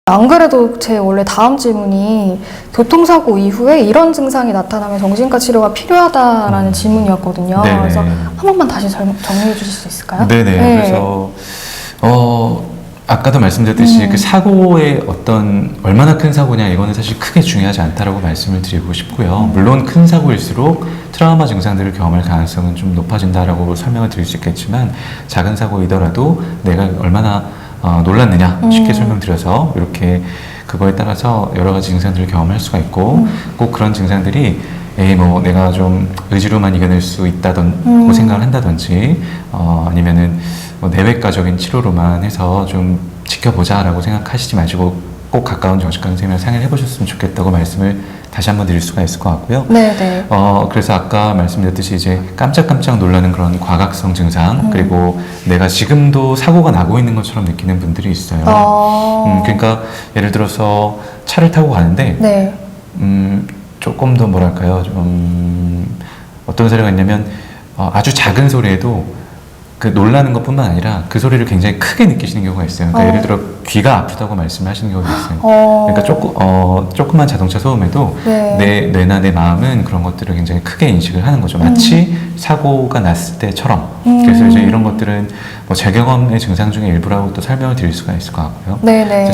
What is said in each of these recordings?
안 그래도 제 원래 다음 질문이 교통사고 이후에 이런 증상이 나타나면 정신과 치료가 필요하다라는 질문이었거든요. 네네. 그래서 한 번만 다시 정리해 주실 수 있을까요? 네네. 네. 그래서 아까도 말씀드렸듯이 그 사고의 어떤 얼마나 큰 사고냐 이거는 사실 크게 중요하지 않다라고 말씀을 드리고 싶고요. 물론 큰 사고일수록 트라우마 증상들을 경험할 가능성은 좀 높아진다라고 설명을 드릴 수 있겠지만 작은 사고이더라도 내가 얼마나 놀랐느냐 쉽게 설명드려서 이렇게 그거에 따라서 여러 가지 증상들을 경험할 수가 있고 꼭 그런 증상들이 뭐 내가 좀 의지로만 이겨낼 수 있다고 생각을 한다든지 아니면은 뭐 내외과적인 치료로만 해서 좀 지켜보자라고 생각하시지 마시고 꼭 가까운 정신과 선생님이랑 상의를 해보셨으면 좋겠다고 말씀을 다시 한번 드릴 수가 있을 것 같고요. 네네. 그래서 아까 말씀드렸듯이 이제 깜짝깜짝 놀라는 그런 과각성 증상 그리고 내가 지금도 사고가 나고 있는 것처럼 느끼는 분들이 있어요. 그러니까 예를 들어서 차를 타고 가는데 네. 조금 더 뭐랄까요, 좀 어떤 사례가 있냐면 아주 작은 소리에도 그 놀라는 것뿐만 아니라 그 소리를 굉장히 크게 느끼시는 경우가 있어요. 그러니까 예를 들어 귀가 아프다고 말씀하시는 경우가 있어요. 그러니까 조그만 자동차 소음에도 네. 내 뇌나 내 마음은 그런 것들을 굉장히 크게 인식을 하는 거죠. 마치 사고가 났을 때처럼. 그래서 이제 이런 것들은 뭐 재경험의 증상 중에 일부라고 또 설명을 드릴 수가 있을 것 같고요. 네네.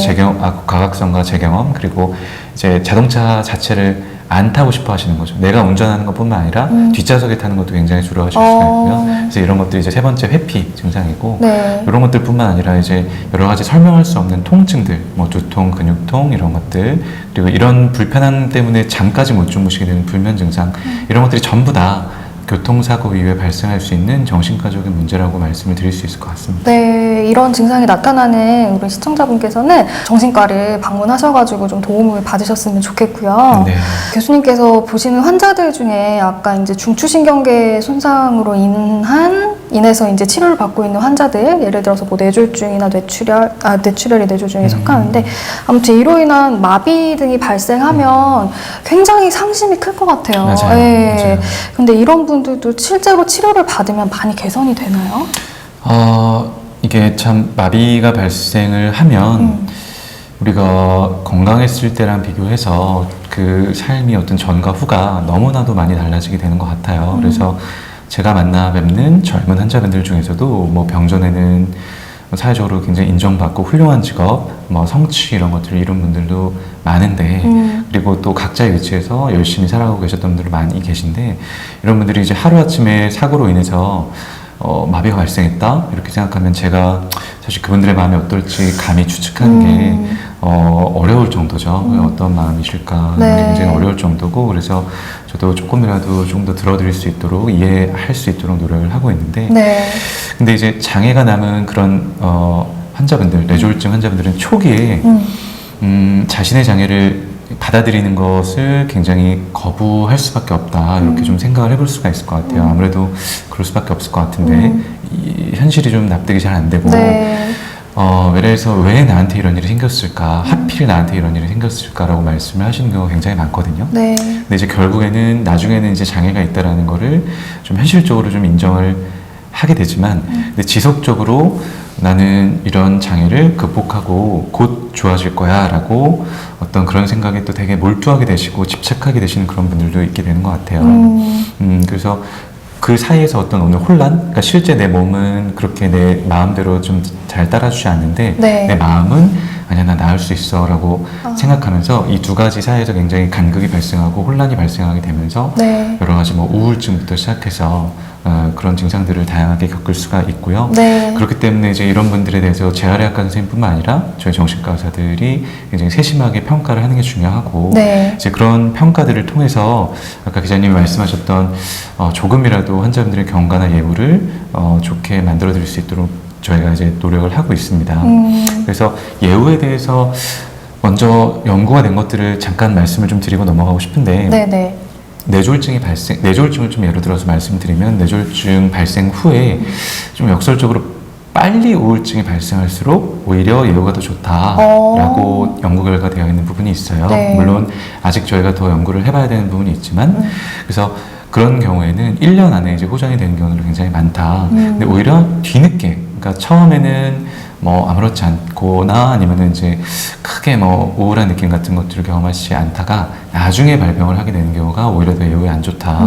과각성과 재경험 그리고 이제 자동차 자체를 안 타고 싶어 하시는 거죠. 내가 운전하는 것뿐만 아니라 뒷좌석에 타는 것도 굉장히 두려워하실 수가 있고요. 그래서 이런 것들이 이제 세 번째 회피 증상이고 네. 이런 것들뿐만 아니라 이제 여러 가지 설명할 수 없는 통증들, 뭐 두통, 근육통 이런 것들 그리고 이런 불편함 때문에 잠까지 못 주무시게 되는 불면 증상 이런 것들이 전부 다 교통사고 이후에 발생할 수 있는 정신과적인 문제라고 말씀을 드릴 수 있을 것 같습니다. 네, 이런 증상이 나타나는 우리 시청자분께서는 정신과를 방문하셔가지고 좀 도움을 받으셨으면 좋겠고요. 네. 교수님께서 보시는 환자들 중에 아까 이제 중추신경계 손상으로 인해서 이제 치료를 받고 있는 환자들, 예를 들어서 뭐 뇌졸중이나 뇌출혈이 뇌졸중에 속하는데 아무튼 이로 인한 마비 등이 발생하면 굉장히 상심이 클 것 같아요. 맞아요. 네. 맞아요. 근데 이런 분들도 실제로 치료를 받으면 많이 개선이 되나요? 이게 참 마비가 발생을 하면 우리가 건강했을 때랑 비교해서 그 삶이 어떤 전과 후가 너무나도 많이 달라지게 되는 것 같아요. 그래서 제가 만나 뵙는 젊은 환자분들 중에서도 뭐 병전에는 사회적으로 굉장히 인정받고 훌륭한 직업, 뭐 성취 이런 것들을 이룬 분들도 많은데 그리고 또 각자의 위치에서 열심히 살아가고 계셨던 분들도 많이 계신데 이런 분들이 이제 하루아침에 사고로 인해서 마비가 발생했다 이렇게 생각하면 제가 사실 그분들의 마음이 어떨지 감히 추측하는 게 어려울 정도죠. 어떤 마음이실까 네. 굉장히 어려울 정도고 그래서 저도 조금이라도 좀 더 들어드릴 수 있도록 이해할 수 있도록 노력을 하고 있는데 네. 근데 이제 장애가 남은 그런 환자분들 뇌졸중 환자분들은 초기에 자신의 장애를 받아들이는 것을 굉장히 거부할 수밖에 없다 이렇게 좀 생각을 해볼 수가 있을 것 같아요. 아무래도 그럴 수밖에 없을 것 같은데 이 현실이 좀 납득이 잘 안 되고 네. 그래서 왜 나한테 이런 일이 생겼을까 하필 나한테 이런 일이 생겼을까라고 말씀을 하시는 경우가 굉장히 많거든요. 네. 근데 이제 결국에는 나중에는 이제 장애가 있다라는 거를 좀 현실적으로 좀 인정을 하게 되지만 근데 지속적으로 나는 이런 장애를 극복하고 곧 좋아질 거야 라고 어떤 그런 생각에 또 되게 몰두하게 되시고 집착하게 되시는 그런 분들도 있게 되는 것 같아요. 그래서 그 사이에서 어떤 오늘 혼란? 그러니까 실제 내 몸은 그렇게 내 마음대로 좀 잘 따라주지 않는데 네. 내 마음은 아니야 나 나을 수 있어 라고 생각하면서 이 두 가지 사이에서 굉장히 간극이 발생하고 혼란이 발생하게 되면서 네. 여러 가지 뭐 우울증부터 시작해서 그런 증상들을 다양하게 겪을 수가 있고요. 네. 그렇기 때문에 이제 이런 분들에 대해서 재활의학과 선생님뿐만 아니라 저희 정신과 의사들이 굉장히 세심하게 평가를 하는 게 중요하고 네. 이제 그런 평가들을 통해서 아까 기자님이 말씀하셨던 조금이라도 환자분들의 경과나 예우를 좋게 만들어 드릴 수 있도록 저희가 이제 노력을 하고 있습니다. 그래서 예우에 대해서 먼저 연구가 된 것들을 잠깐 말씀을 좀 드리고 넘어가고 싶은데 네네. 뇌졸중을 좀 예로 들어서 말씀드리면 뇌졸중 발생 후에 좀 역설적으로 빨리 우울증이 발생할수록 오히려 예후가 더 좋다라고 연구 결과 되어 있는 부분이 있어요. 네. 물론 아직 저희가 더 연구를 해봐야 되는 부분이 있지만 그래서 그런 경우에는 1년 안에 이제 호전이 되는 경우도 굉장히 많다. 근데 오히려 뒤늦게, 그러니까 처음에는 뭐 아무렇지 않거나 아니면은 이제 크게 뭐 우울한 느낌 같은 것들을 경험하시지 않다가 나중에 발병을 하게 되는 경우가 오히려 더 예후에 안 좋다.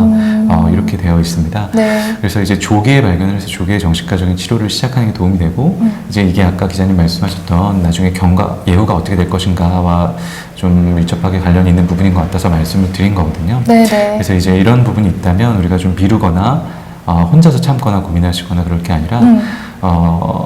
이렇게 되어 있습니다. 네. 그래서 이제 조기에 발견을 해서 조기에 정신과적인 치료를 시작하는 게 도움이 되고 이제 이게 아까 기자님 말씀하셨던 나중에 예후가 어떻게 될 것인가와 좀 밀접하게 관련이 있는 부분인 것 같아서 말씀을 드린 거거든요. 네네. 그래서 이제 이런 부분이 있다면 우리가 좀 미루거나 혼자서 참거나 고민하시거나 그럴 게 아니라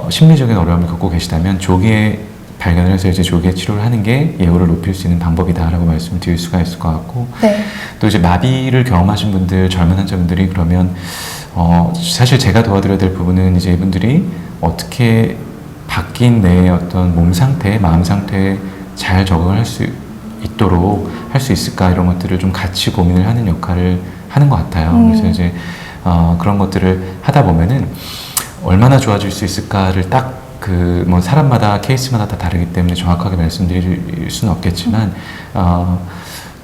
심리적인 어려움을 겪고 계시다면 조기에 발견을 해서 이제 조기에 치료를 하는 게 예후를 높일 수 있는 방법이다라고 말씀을 드릴 수가 있을 것 같고 네. 또 이제 마비를 경험하신 분들, 젊은 환자분들이 그러면 사실 제가 도와드려야 될 부분은 이제 이분들이 어떻게 바뀐 내 어떤 몸 상태, 마음 상태에 잘 적응을 할 수 있도록 할 수 있을까 이런 것들을 좀 같이 고민을 하는 역할을 하는 것 같아요. 그래서 이제 그런 것들을 하다 보면은 얼마나 좋아질 수 있을까를 딱 뭐 사람마다 케이스마다 다 다르기 때문에 정확하게 말씀드릴 수는 없겠지만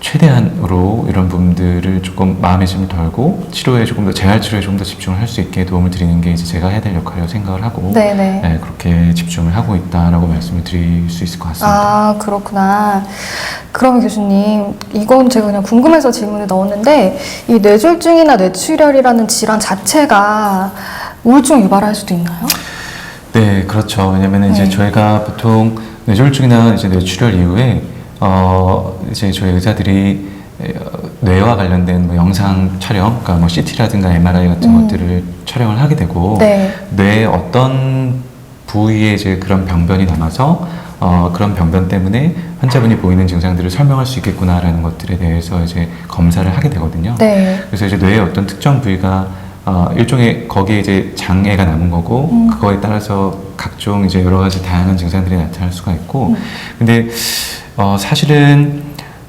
최대한으로 이런 부분들을 조금 마음의 짐을 덜고 치료에 조금 더 재활 치료에 조금 더 집중을 할 수 있게 도움을 드리는 게 이제 제가 해야 될 역할이라고 생각을 하고 네네. 네, 그렇게 집중을 하고 있다라고 말씀을 드릴 수 있을 것 같습니다. 아, 그렇구나. 그럼 교수님, 이건 제가 그냥 궁금해서 질문을 넣었는데, 이 뇌졸중이나 뇌출혈이라는 질환 자체가 우울증 유발할 수도 있나요? 네, 그렇죠. 왜냐면 이제 네. 저희가 보통 뇌졸중이나 이제 뇌출혈 이후에 이제 저희 의사들이 뇌와 관련된 뭐 영상 촬영, 그러니까 뭐 CT라든가 MRI 같은 것들을 촬영을 하게 되고 네. 뇌의 어떤 부위에 이제 그런 병변이 남아서 그런 병변 때문에 환자분이 보이는 증상들을 설명할 수 있겠구나라는 것들에 대해서 이제 검사를 하게 되거든요. 네. 그래서 이제 뇌의 어떤 특정 부위가 일종의 거기에 이제 장애가 남은 거고 그거에 따라서 각종 이제 여러 가지 다양한 증상들이 나타날 수가 있고 근데 사실은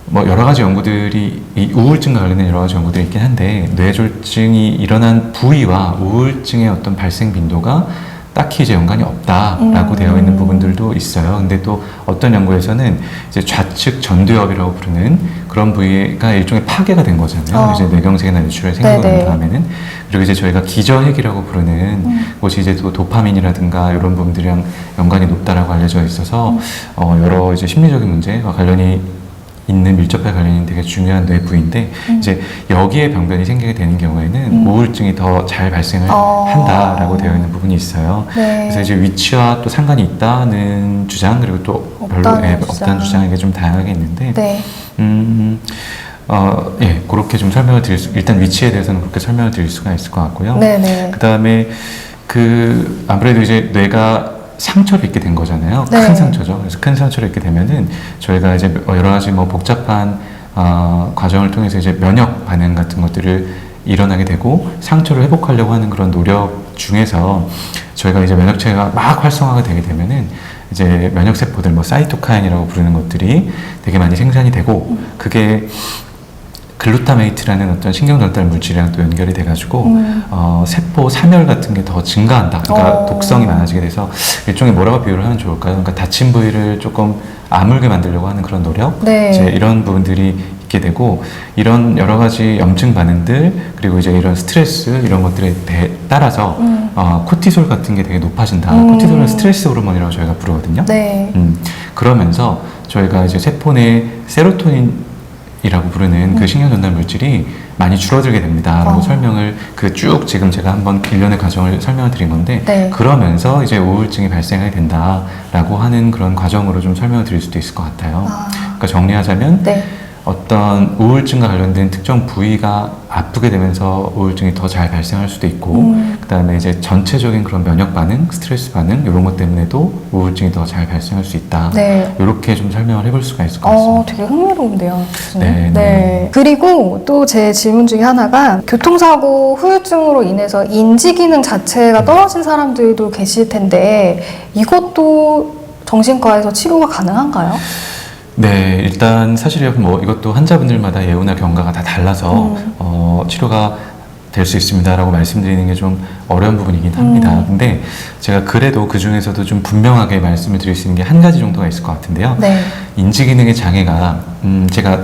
뭐 여러 가지 연구들이 이 우울증과 관련된 여러 가지 연구들이 있긴 한데 뇌졸중이 일어난 부위와 우울증의 어떤 발생 빈도가 딱히 이제 연관이 없다라고 되어 있는 부분들도 있어요. 근데 또 어떤 연구에서는 이제 좌측 전두엽이라고 부르는 그런 부위가 일종의 파괴가 된 거잖아요. 이제 뇌경색이나 뇌출혈이 생기고 난 다음에는 그리고 이제 저희가 기저핵이라고 부르는 곳이 이제 또 도파민이라든가 이런 부분들이랑 연관이 높다라고 알려져 있어서 여러 이제 심리적인 문제와 관련이 있는 밀접하게 관련이 되게 중요한 뇌 부위인데 이제 여기에 병변이 생기게 되는 경우에는 우울증이 더 잘 발생을 한다라고 되어 있는 부분이 있어요. 네. 그래서 이제 위치와 또 상관이 있다는 주장 그리고 또 별로 없다는 주장 이게 좀 다양하게 있는데 네. 예, 그렇게 좀 설명을 일단 위치에 대해서는 그렇게 설명을 드릴 수가 있을 것 같고요. 네네. 그 다음에 아무래도 이제 뇌가 상처를 입게 된 거잖아요. 네. 큰 상처죠. 그래서 큰 상처를 입게 되면은 저희가 이제 여러 가지 뭐 복잡한 과정을 통해서 이제 면역 반응 같은 것들을 일어나게 되고 상처를 회복하려고 하는 그런 노력 중에서 저희가 이제 면역체가 막 활성화가 되게 되면은 이제 면역 세포들 뭐 사이토카인이라고 부르는 것들이 되게 많이 생산이 되고 그게 글루타메이트라는 어떤 신경전달 물질이랑 또 연결이 돼가지고 세포 사멸 같은 게 더 증가한다. 그러니까 독성이 많아지게 돼서 일종의 뭐라고 비유를 하면 좋을까요? 그러니까 다친 부위를 조금 아물게 만들려고 하는 그런 노력, 네. 이제 이런 부분들이 있게 되고 이런 여러 가지 염증 반응들 그리고 이제 이런 스트레스 이런 것들에 따라서 코티솔 같은 게 되게 높아진다. 코티솔은 스트레스 호르몬이라고 저희가 부르거든요. 네. 그러면서 저희가 이제 세포 내 세로토닌이라고 부르는 그 신경 전달 물질이 많이 줄어들게 됩니다. 라고 설명을 쭉 지금 제가 한번 일련의 과정을 설명을 드린 건데 네. 그러면서 이제 우울증이 발생하게 된다라고 하는 그런 과정으로 좀 설명을 드릴 수도 있을 것 같아요. 그러니까 정리하자면 네. 어떤 우울증과 관련된 특정 부위가 아프게 되면서 우울증이 더 잘 발생할 수도 있고 그 다음에 이제 전체적인 그런 면역 반응, 스트레스 반응 이런 것 때문에도 우울증이 더 잘 발생할 수 있다. 네. 이렇게 좀 설명을 해볼 수가 있을 것 같습니다. 되게 흥미로운데요. 교수님. 네, 네. 그리고 또 제 질문 중에 하나가 교통사고 후유증으로 인해서 인지 기능 자체가 떨어진 사람들도 계실 텐데 이것도 정신과에서 치료가 가능한가요? 네, 일단 사실 뭐 이것도 환자분들마다 예후나 경과가 다 달라서 치료가 될 수 있습니다라고 말씀드리는 게 좀 어려운 부분이긴 합니다. 근데 제가 그래도 그 중에서도 좀 분명하게 말씀을 드릴 수 있는 게 한 가지 정도가 있을 것 같은데요. 네. 인지기능의 장애가 제가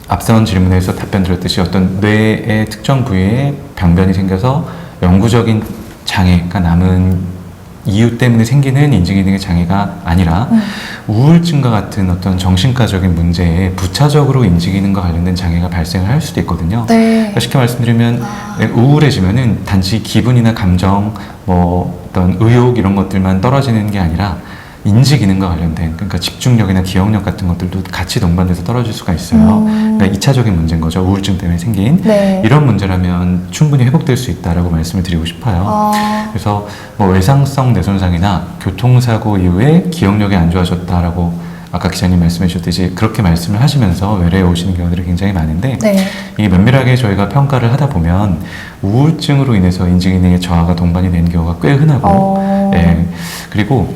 앞선 질문에서 답변 드렸듯이 어떤 뇌의 특정 부위에 병변이 생겨서 영구적인 장애가 남은 이유 때문에 생기는 인지기능의 장애가 아니라 우울증과 같은 어떤 정신과적인 문제에 부차적으로 인지기능과 관련된 장애가 발생을 할 수도 있거든요. 네. 그러니까 쉽게 말씀드리면 우울해지면은 단지 기분이나 감정, 뭐 어떤 의욕 이런 것들만 떨어지는 게 아니라 인지 기능과 관련된, 그러니까 집중력이나 기억력 같은 것들도 같이 동반돼서 떨어질 수가 있어요. 그러니까 2차적인 문제인 거죠. 우울증 때문에 생긴 네. 이런 문제라면 충분히 회복될 수 있다라고 말씀을 드리고 싶어요. 그래서 뭐 외상성 뇌손상이나 교통사고 이후에 기억력이 안 좋아졌다라고 아까 기자님 말씀해 주셨듯이 그렇게 말씀을 하시면서 외래에 오시는 경우들이 굉장히 많은데 네. 이게 면밀하게 저희가 평가를 하다 보면 우울증으로 인해서 인지기능의 저하가 동반이 되는 경우가 꽤 흔하고 예. 그리고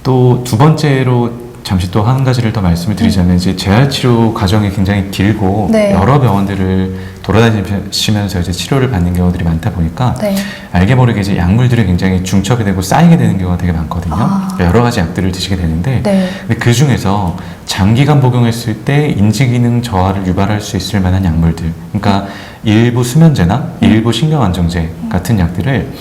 또 두 번째로 잠시 또 한 가지를 더 말씀을 드리자면 이제 재활치료 과정이 굉장히 길고 네. 여러 병원들을 돌아다니시면서 이제 치료를 받는 경우들이 많다 보니까 네. 알게 모르게 이제 약물들이 굉장히 중첩이 되고 쌓이게 되는 경우가 되게 많거든요. 그러니까 여러 가지 약들을 드시게 되는데 네. 근데 그 중에서 장기간 복용했을 때 인지기능 저하를 유발할 수 있을 만한 약물들, 그러니까 일부 수면제나 일부 신경안정제 같은 약들을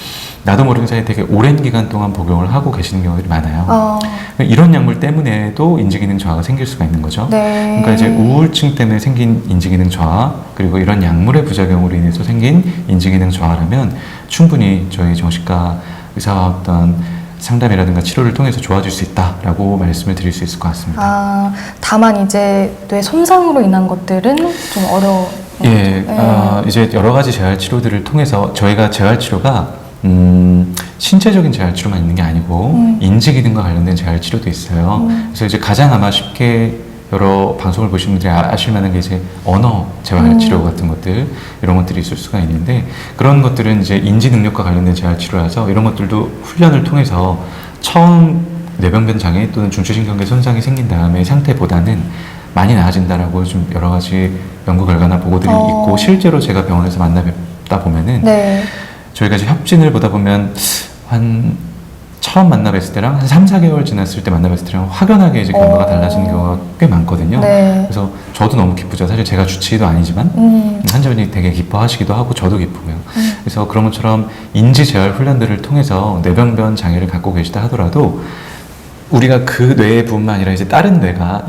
나도 모르는 사이에 되게 오랜 기간 동안 복용을 하고 계시는 경우들이 많아요. 이런 약물 때문에도 인지기능 저하가 생길 수가 있는 거죠. 네. 그러니까 이제 우울증 때문에 생긴 인지기능 저하, 그리고 이런 약물의 부작용으로 인해서 생긴 인지기능 저하라면 충분히 저희 정신과 의사와 어떤 상담이라든가 치료를 통해서 좋아질 수 있다라고 말씀을 드릴 수 있을 것 같습니다. 다만 이제 뇌 손상으로 인한 것들은 좀 어려워. 예, 이제 여러 가지 재활 치료들을 통해서 저희가 재활 치료가 신체적인 재활 치료만 있는 게 아니고 인지 기능과 관련된 재활 치료도 있어요. 그래서 이제 가장 아마 쉽게 여러 방송을 보신 분들이 아실 만한 게 이제 언어 재활 치료 같은 것들, 이런 것들이 있을 수가 있는데 그런 것들은 이제 인지 능력과 관련된 재활 치료라서 이런 것들도 훈련을 통해서 처음 뇌병변 장애 또는 중추신경계 손상이 생긴 다음에 상태보다는 많이 나아진다라고 좀 여러 가지 연구 결과나 보고들이 있고 실제로 제가 병원에서 만나 뵙다 보면은 네. 저희가 이제 협진을 보다 보면 처음 만나 뵀을 때랑 한 3, 4개월 지났을 때 만나 뵀을 때랑 확연하게 이제 결과가 달라지는 경우가 꽤 많거든요. 네. 그래서 저도 너무 기쁘죠. 사실 제가 주치의도 아니지만 환자분이 되게 기뻐하시기도 하고 저도 기쁘고요. 그래서 그런 것처럼 인지 재활 훈련들을 통해서 뇌병변 장애를 갖고 계시다 하더라도 우리가 그 뇌의 부분만 아니라 이제 다른 뇌가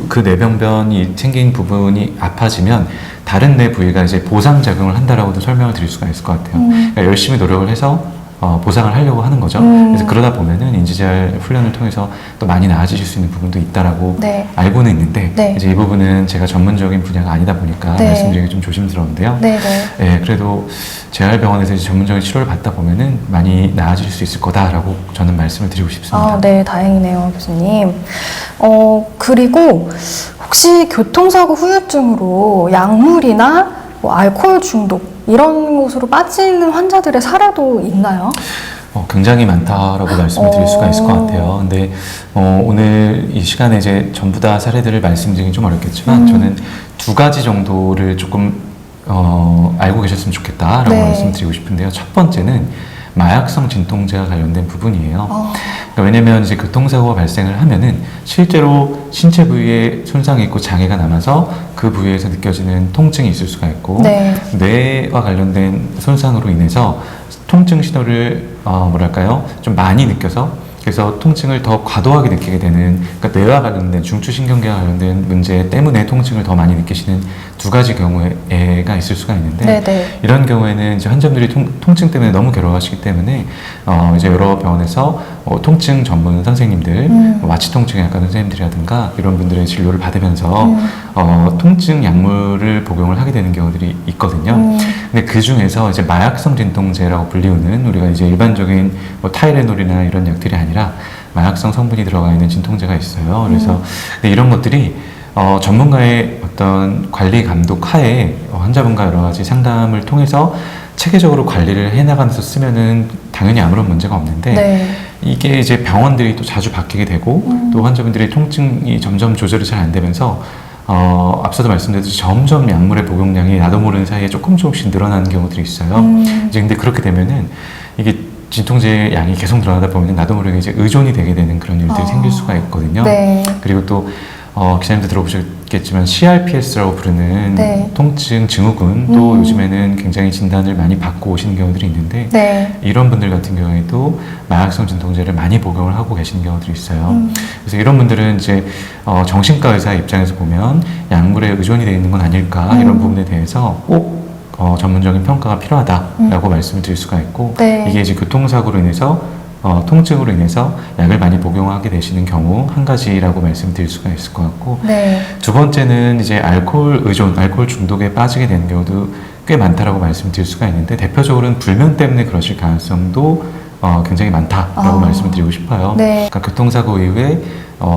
그 뇌병변이 생긴 부분이 아파지면 다른 뇌 부위가 이제 보상작용을 한다라고도 설명을 드릴 수가 있을 것 같아요. 그러니까 열심히 노력을 해서 보상을 하려고 하는 거죠. 그래서 그러다 보면은 인지재활 훈련을 통해서 또 많이 나아지실 수 있는 부분도 있다라고 네. 알고는 있는데 네. 이제 이 부분은 제가 전문적인 분야가 아니다 보니까 네. 말씀드리기 좀 조심스러운데요. 네. 예, 그래도 재활병원에서 이제 전문적인 치료를 받다 보면은 많이 나아질 수 있을 거다라고 저는 말씀을 드리고 싶습니다. 네, 다행이네요, 교수님. 그리고 혹시 교통사고 후유증으로 약물이나 뭐 알코올 중독 이런 곳으로 빠지는 환자들의 사례도 있나요? 굉장히 많다라고 말씀을 드릴 수가 있을 것 같아요. 근데 오늘 이 시간에 이제 전부 다 사례들을 말씀드리기 좀 어렵겠지만 저는 두 가지 정도를 조금 알고 계셨으면 좋겠다라고 네. 말씀드리고 싶은데요. 첫 번째는 마약성 진통제와 관련된 부분이에요. 그러니까 왜냐면 이제 교통사고가 발생을 하면은 실제로 신체 부위에 손상이 있고 장애가 남아서 그 부위에서 느껴지는 통증이 있을 수가 있고 네. 뇌와 관련된 손상으로 인해서 통증 신호를 뭐랄까요? 좀 많이 느껴서 그래서 통증을 더 과도하게 느끼게 되는, 그러니까 뇌와 관련된 중추신경계와 관련된 문제 때문에 통증을 더 많이 느끼시는 두 가지 경우가 있을 수가 있는데 네네. 이런 경우에는 이제 환자분들이 통증 때문에 너무 괴로워하시기 때문에 이제 여러 병원에서 통증 전문 선생님들, 마취통증에 약한 선생님들이라든가 이런 분들의 진료를 받으면서 통증 약물을 복용을 하게 되는 경우들이 있거든요. 근데 그 중에서 이제 마약성 진통제라고 불리우는 우리가 이제 일반적인 뭐 타이레놀이나 이런 약들이 아니라 마약성 성분이 들어가 있는 진통제가 있어요. 그래서 근데 이런 것들이 전문가의 어떤 관리 감독 하에 환자분과 여러 가지 상담을 통해서 체계적으로 관리를 해나가면서 쓰면은 당연히 아무런 문제가 없는데 네. 이게 이제 병원들이 또 자주 바뀌게 되고 또 환자분들이 통증이 점점 조절이 잘 안 되면서 앞서도 말씀드렸듯이 점점 약물의 복용량이 나도 모르는 사이에 조금씩 늘어나는 경우들이 있어요. 이제 근데 그렇게 되면은 이게 진통제 양이 계속 늘어나다 보면 나도 모르게 이제 의존이 되게 되는 그런 일들이 생길 수가 있거든요. 네. 그리고 또 기자님도 들어보셨겠지만 CRPS라고 부르는 네. 통증 증후군도 요즘에는 굉장히 진단을 많이 받고 오시는 경우들이 있는데 네. 이런 분들 같은 경우에도 마약성 진통제를 많이 복용을 하고 계시는 경우들이 있어요. 그래서 이런 분들은 이제 정신과 의사 입장에서 보면 약물에 의존이 되어 있는 건 아닐까 이런 부분에 대해서 꼭 전문적인 평가가 필요하다라고 말씀을 드릴 수가 있고 네. 이게 이제 교통사고로 인해서 통증으로 인해서 약을 많이 복용하게 되시는 경우 한 가지라고 말씀드릴 수가 있을 것 같고 네. 두 번째는 이제 알코올 의존, 알코올 중독에 빠지게 되는 경우도 꽤 많다라고 말씀드릴 수가 있는데 대표적으로는 불면 때문에 그러실 가능성도 굉장히 많다라고 말씀을 드리고 싶어요. 네. 그러니까 교통사고 이후에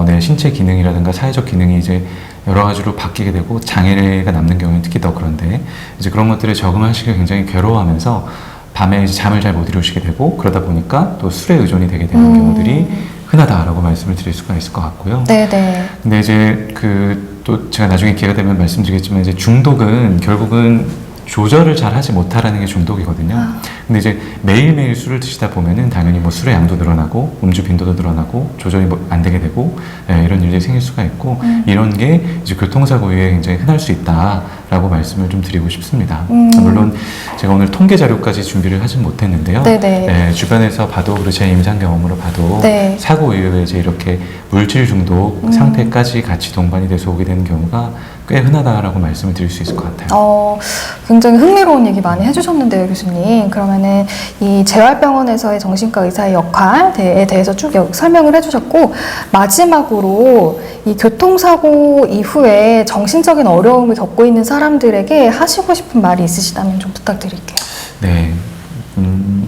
내 신체 기능이라든가 사회적 기능이 이제 여러 가지로 바뀌게 되고 장애가 남는 경우는 특히 더 그런데 이제 그런 것들에 적응하시기 굉장히 괴로워하면서 밤에 이제 잠을 잘 못 이루시게 되고 그러다 보니까 또 술에 의존이 되게 되는 경우들이 흔하다라고 말씀을 드릴 수가 있을 것 같고요. 네네. 근데 이제 또 제가 나중에 기회가 되면 말씀드리겠지만 이제 중독은 결국은 조절을 잘 하지 못하라는 게 중독이거든요. 근데 이제 매일매일 술을 드시다 보면은 당연히 뭐 술의 양도 늘어나고 음주 빈도도 늘어나고 조절이 안 되게 되고 이런 일들이 생길 수가 있고 이런 게 이제 교통사고 이후에 굉장히 흔할 수 있다라고 말씀을 좀 드리고 싶습니다. 물론 제가 오늘 통계 자료까지 준비를 하진 못했는데요. 네네. 주변에서 봐도 그리고 제 임상 경험으로 봐도 네. 사고 이후에 이제 이렇게 물질 중독 상태까지 같이 동반이 돼서 오게 되는 경우가 꽤 흔하다라고 말씀을 드릴 수 있을 것 같아요. 굉장히 흥미로운 얘기 많이 해주셨는데요, 교수님. 그러면은 이 재활병원에서의 정신과 의사의 역할에 대해서 쭉 설명을 해주셨고, 마지막으로 이 교통사고 이후에 정신적인 어려움을 겪고 있는 사람들에게 하시고 싶은 말이 있으시다면 좀 부탁드릴게요. 네.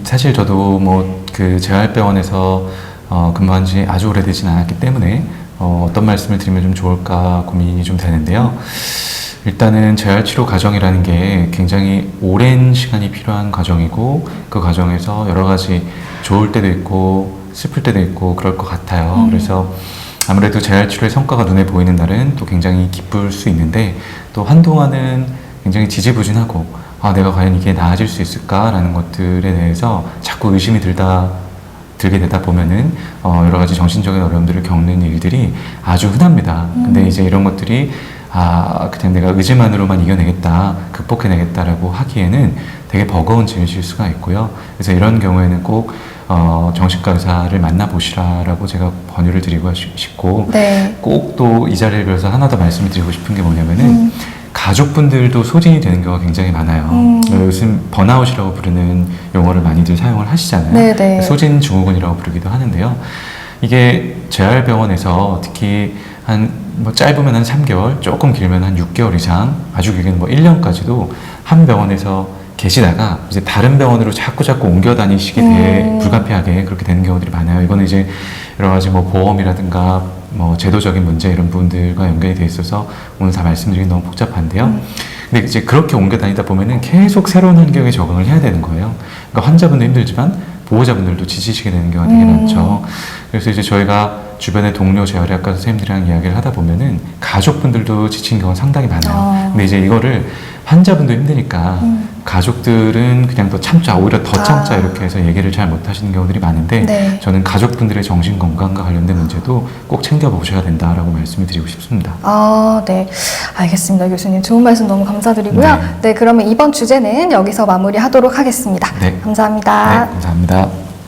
사실 저도 뭐 그 재활병원에서 근무한 지 아주 오래되진 않았기 때문에 어떤 말씀을 드리면 좀 좋을까 고민이 좀 되는데요. 일단은 재활치료 과정이라는 게 굉장히 오랜 시간이 필요한 과정이고 그 과정에서 여러 가지 좋을 때도 있고 슬플 때도 있고 그럴 것 같아요. 그래서 아무래도 재활치료의 성과가 눈에 보이는 날은 또 굉장히 기쁠 수 있는데 또 한동안은 굉장히 지지부진하고 내가 과연 이게 나아질 수 있을까라는 것들에 대해서 자꾸 의심이 들게 되다 보면은 여러 가지 정신적인 어려움들을 겪는 일들이 아주 흔합니다. 근데 이제 이런 것들이 그냥 내가 의지만으로만 이겨내겠다, 극복해내겠다라고 하기에는 되게 버거운 짐이실 수가 있고요. 그래서 이런 경우에는 꼭 정신과 의사를 만나보시라라고 제가 권유를 드리고 싶고 네. 꼭 또 이 자리를 빌어서 하나 더 말씀을 드리고 싶은 게 뭐냐면은 가족분들도 소진이 되는 경우가 굉장히 많아요. 요즘 번아웃이라고 부르는 용어를 많이들 사용을 하시잖아요. 네네. 소진 증후군이라고 부르기도 하는데요. 이게 재활병원에서 특히 뭐 짧으면 한 3개월, 조금 길면 한 6개월 이상, 아주 길게는 뭐 1년까지도 한 병원에서 계시다가 이제 다른 병원으로 자꾸 옮겨 다니시게 돼 불가피하게 그렇게 되는 경우들이 많아요. 이거는 이제 여러 가지 뭐 보험이라든가 뭐 제도적인 문제 이런 부분들과 연결이 돼 있어서 오늘 다 말씀드리기 너무 복잡한데요. 근데 이제 그렇게 옮겨 다니다 보면은 계속 새로운 환경에 적응을 해야 되는 거예요. 그러니까 환자분도 힘들지만 보호자분들도 지치시게 되는 경우가 되게 많죠. 그래서 이제 저희가 주변의 동료 재활의학과 선생님들이랑 이야기를 하다 보면은 가족분들도 지친 경우가 상당히 많아요. 근데 이제 이거를 환자분도 힘드니까 가족들은 그냥 더 참자, 오히려 더 참자 이렇게 해서 얘기를 잘 못하시는 경우들이 많은데 네. 저는 가족분들의 정신건강과 관련된 문제도 꼭 챙겨보셔야 된다라고 말씀을 드리고 싶습니다. 네. 알겠습니다, 교수님. 좋은 말씀 너무 감사드리고요. 네, 그러면 이번 주제는 여기서 마무리하도록 하겠습니다. 네. 감사합니다. 네, 감사합니다.